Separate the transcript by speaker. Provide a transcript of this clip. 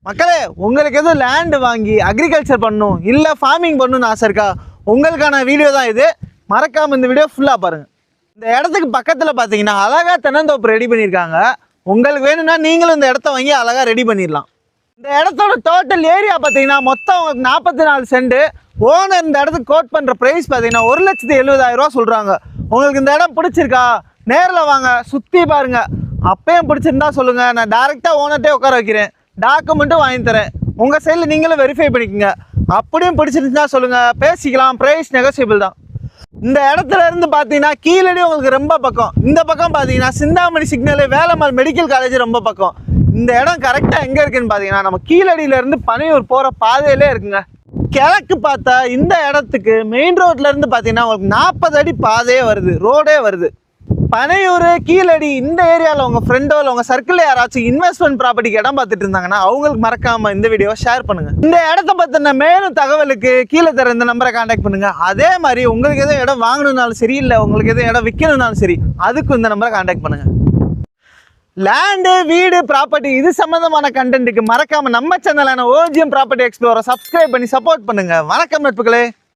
Speaker 1: மக்களே, உங்களுக்கு எதுவும் லேண்ட் வாங்கி அக்ரிகல்ச்சர் பண்ணணும் இல்லை ஃபார்மிங் பண்ணணும்னு ஆசை இருக்கா? உங்களுக்கான வீடியோ தான் இது. மறக்காமல் இந்த வீடியோ ஃபுல்லாக பாருங்கள். இந்த இடத்துக்கு பக்கத்தில் பார்த்தீங்கன்னா அழகாக தென்னந்தோப்பு ரெடி பண்ணியிருக்காங்க. உங்களுக்கு வேணும்னா நீங்களும் இந்த இடத்த வாங்கி அழகாக ரெடி பண்ணிடலாம். இந்த இடத்தோட டோட்டல் ஏரியா பார்த்தீங்கன்னா மொத்தம் உங்களுக்கு 44 சென்ட். ஓனர் இந்த இடத்துக்கு கோட் பண்ணுற ப்ரைஸ் பார்த்தீங்கன்னா 1,70,000 சொல்கிறாங்க. உங்களுக்கு இந்த இடம் பிடிச்சிருக்கா? நேரில் வாங்க, சுற்றி பாருங்கள். அப்பயும் பிடிச்சிருந்தா சொல்லுங்கள், நான் டேரெக்டாக ஓனர்ட்டே உட்கார வைக்கிறேன். டாக்குமெண்ட்டும் வாங்கி தரேன். உங்கள் சைடில் நீங்களும் வெரிஃபை பண்ணிக்கோங்க. அப்படியும் பிடிச்சிருந்துச்சுன்னா சொல்லுங்கள், பேசிக்கலாம். ப்ரைஸ் நெகோசியபிள் தான். இந்த இடத்துல இருந்து பார்த்தீங்கன்னா கீழடி உங்களுக்கு ரொம்ப பக்கம். இந்த பக்கம் பார்த்தீங்கன்னா Chintamani signal, Velammal medical college ரொம்ப பக்கம். இந்த இடம் கரெக்டாக எங்கே இருக்குன்னு பார்த்தீங்கன்னா நம்ம கீழடியிலேருந்து பனையூர் போகிற பாதையிலே இருக்குங்க. கிழக்கு பார்த்தா இந்த இடத்துக்கு மெயின் ரோட்லேருந்து பார்த்தீங்கன்னா உங்களுக்கு 40 அடி பாதையே வருது, ரோடே வருது. பனையூர், கீழடி இந்த ஏரியாவில் உங்கள் ஃப்ரெண்டோ இல்லை உங்கள் சர்க்கிளில் யாராச்சும் இன்வெஸ்ட்மெண்ட் ப்ராப்பர்ட்டிக்கு இடம் பார்த்துட்டு இருந்தாங்கன்னா அவங்களுக்கு மறக்காமல் இந்த வீடியோவை ஷேர் பண்ணுங்கள். இந்த இடத்த பற்றின மேலும் தகவலுக்கு கீழே தர இந்த நம்பரை கான்டாக்ட் பண்ணுங்கள். அதே மாதிரி உங்களுக்கு எதுவும் இடம் வாங்கணுன்னாலும் சரி, இல்லை உங்களுக்கு எதுவும் இடம் விற்கணுன்னாலும் சரி, அதுக்கும் இந்த நம்பரை கான்டாக்ட் பண்ணுங்கள். லேண்டு, வீடு, ப்ராப்பர்ட்டி இது சம்மந்தமான கண்டென்ட்டுக்கு மறக்காமல் நம்ம சேனலான OGM ப்ராப்பர்ட்டி எக்ஸ்ப்ளோரை சப்ஸ்கிரைப் பண்ணி சப்போர்ட் பண்ணுங்கள். வணக்கம் நட்புகளே.